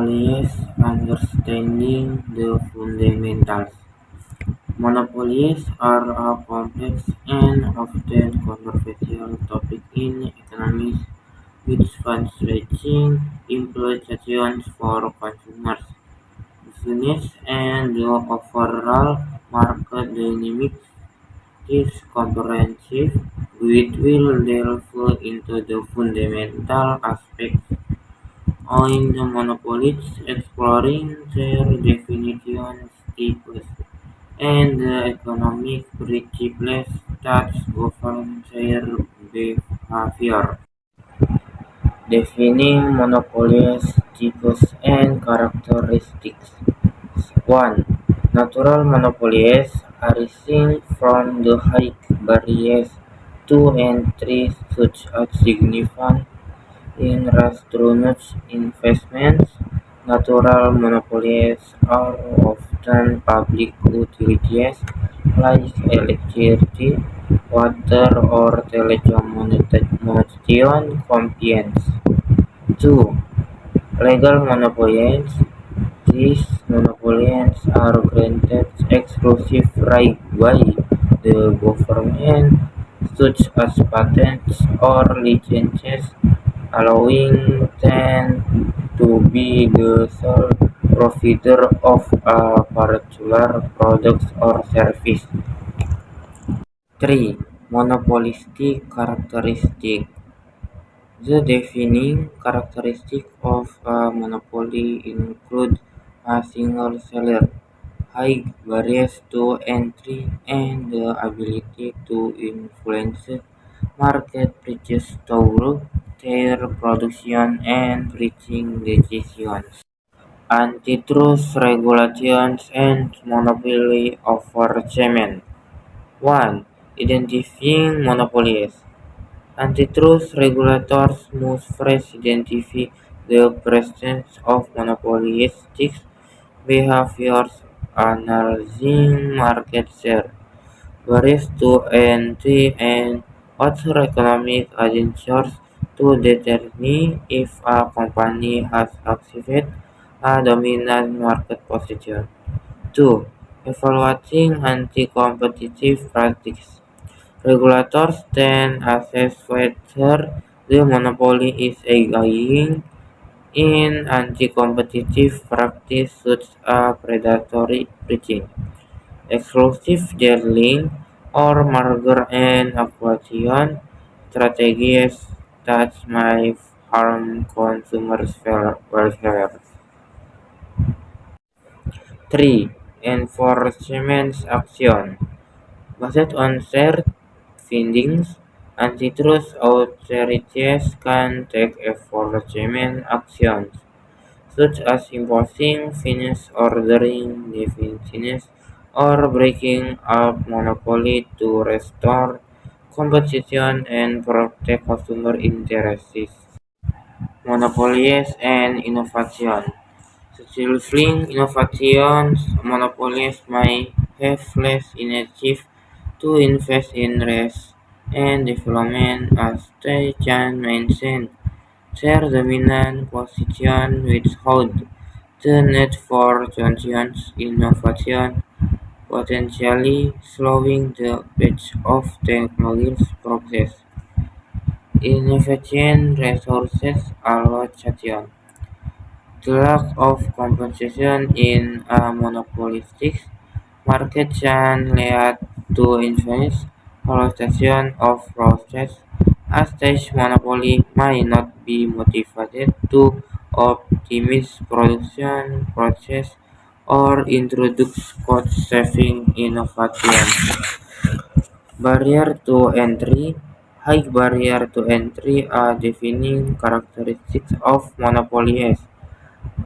Monopolies understanding the fundamentals. Monopolies are a complex and often controversial topic in economics with far-reaching implications for consumers, business, and the overall market dynamics. This comprehensive guide will delve into the fundamental aspects on the monopolies, exploring their definitions, types, and the economic principles that govern their behavior. Defining monopolies, types, and characteristics. 1. Natural monopolies arising from the high barriers to entry such as significant infrastructure investments. Natural monopolies are often public utilities like electricity, water, or telecommunication companies. 2. Legal monopolies. These monopolies are granted exclusive rights by the government, such as patents or licenses, allowing them to be the sole provider of a particular product or service. 3. Monopolistic characteristic. The defining characteristics of a monopoly include a single seller, high barriers to entry, and the ability to influence market prices through their production and pricing decisions. Antitrust regulations and monopoly oversettlement. 1. Identifying monopolies. Antitrust regulators must first identify the presence of monopolistic behaviors, analyzing market share, barriers to entry, and other economic indicators to determine if a company has achieved a dominant market position. 2. Evaluating anti-competitive practices. Regulators then assess whether the monopoly is engaging in anti-competitive practice such as predatory pricing, exclusive dealing, or merger and acquisition strategies that may harm consumers' welfare. 3. Enforcement action. Based on shared findings, antitrust authorities can take enforcement actions, such as imposing fines, ordering definitions, or breaking up monopoly to restore competition and protect consumer interests. Monopolies and innovation. Stifling innovations, monopolies may have less incentive to invest in research and development as they can maintain their dominant position without the need for continuous innovation, potentially slowing the pace of technological progress. Inefficient resources allocation. The lack of competition in a monopolistic market can lead to inefficient allocation of resources, as such monopoly may not be motivated to optimize production process or introduce cost-saving innovation. Barrier to entry. High barrier to entry are defining characteristics of monopolies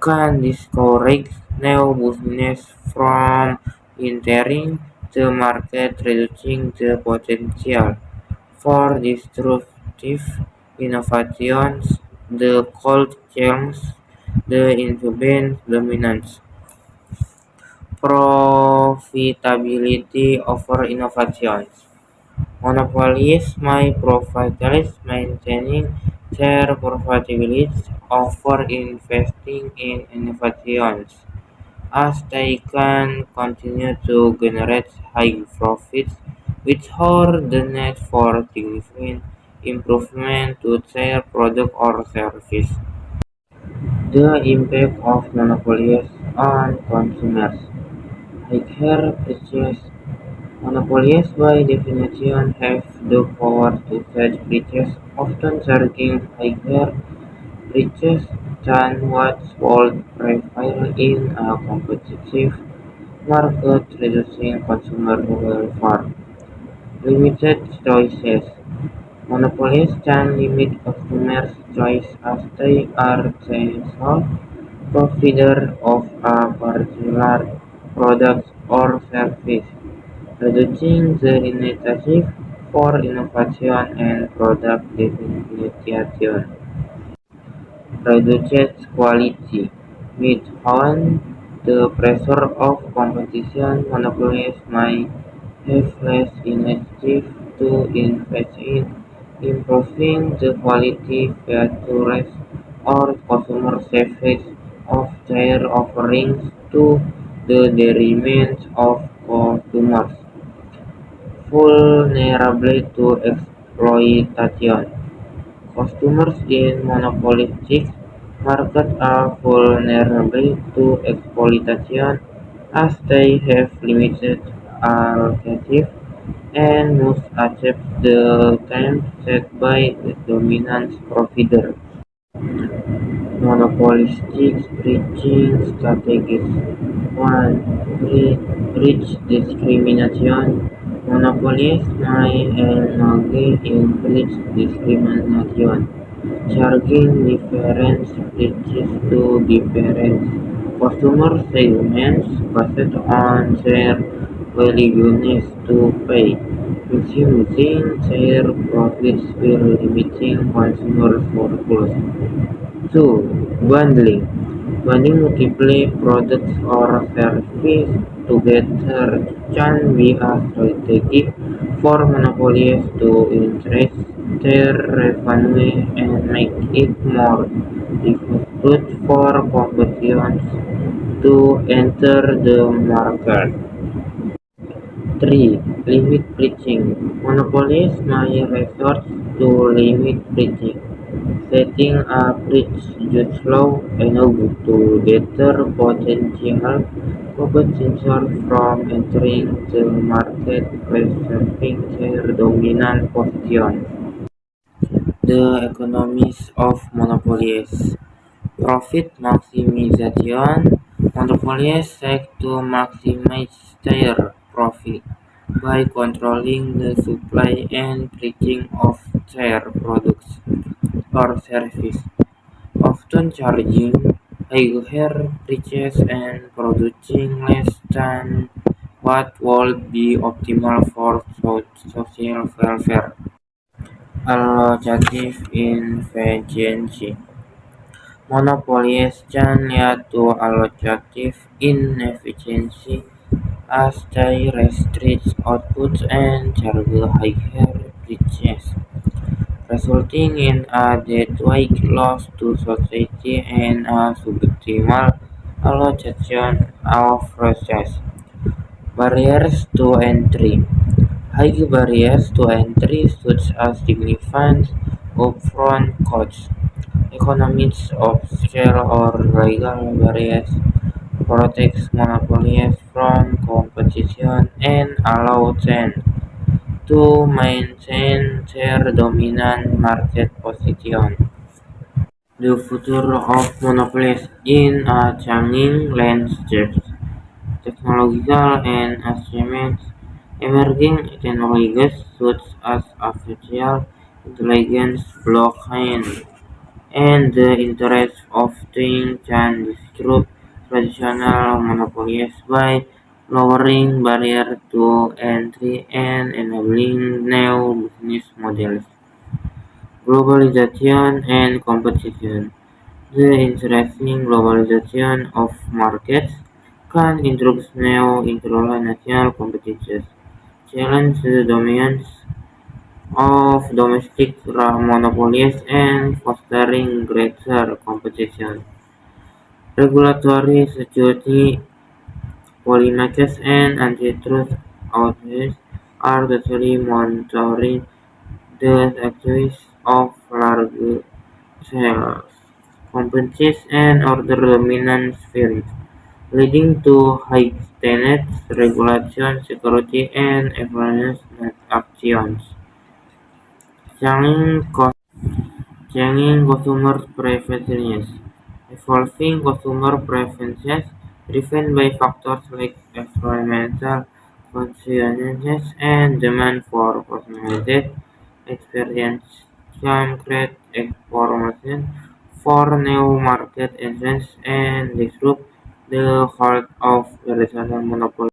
can discourage new business from entering the market, reducing the potential for disruptive innovations, the cold chains, the incumbent dominance. Profitability over innovations. Monopolies may profitability maintaining their profitability over investing in innovations, as they can continue to generate high profits without the need for significant improvement to their product or service. The impact of monopolies on consumers. Higher prices. Monopolies by definition have the power to set prices, often charging higher prices than what would prevail in a competitive market, reducing consumer welfare. Limited choices. Monopolies can limit customers' choice as they are the sole provider of a particular product or service, reducing the incentive for innovation and product differentiation. Reduces quality. Withholding the pressure of competition, monopolies may have less incentive to invest in improving the quality, features, or customer service of their offerings to the detriment of consumers vulnerable to exploitation. Customers in monopolistic markets are vulnerable to exploitation as they have limited alternatives and must accept the terms set by the dominant provider. Monopolistic breaching strategies. 1. Breach discrimination. Monopolies may engage in breach discrimination, charging different prices to different customer segments based on their willingness to pay, maximizing their profits while limiting consumer surplus. 2. Bundling. Bundling multiple products or services together can be a strategy for monopolies to increase their revenue and make it more difficult for competitors to enter the market. 3. Limit breaching. Monopolies may resort to limit breaching, setting a breach judge law enough to deter potential competitors from entering the market, preserving their dominant position. The economics of monopolies. Profit maximization. Monopolies seek to maximize their profit by controlling the supply and pricing of their products or services, often charging higher prices and producing less than what would be optimal for social welfare. Allocative inefficiency. Monopolies can lead to allocative inefficiency as they restrict output and charge higher prices, resulting in a deadweight loss to society and a suboptimal allocation of resources. Barriers to entry. High barriers to entry such as significant upfront costs, economies of scale or legal barriers protects monopolies from competition and allow them to maintain their dominant market position. The future of monopolies in a changing landscape. Technological and achievements. Emerging technologies such as artificial intelligence, blockchain, and the Internet of Things can disrupt traditional monopolies by lowering barriers to entry and enabling new business models. Globalization and competition. The increasing globalization of markets can introduce new international competitors, challenge the dominance of domestic monopolies and fostering greater competition. Regulatory security, policymakers and antitrust authorities are closely monitoring the activities of large-scale companies and other dominant firms, leading to heightened regulation, security, and enforcement actions. Changing Changing consumer preferences. Evolving consumer preferences, driven by factors like environmental considerations and demand for personalized experience, can create information for new market entrants and disrupt the heart of traditional monopoly.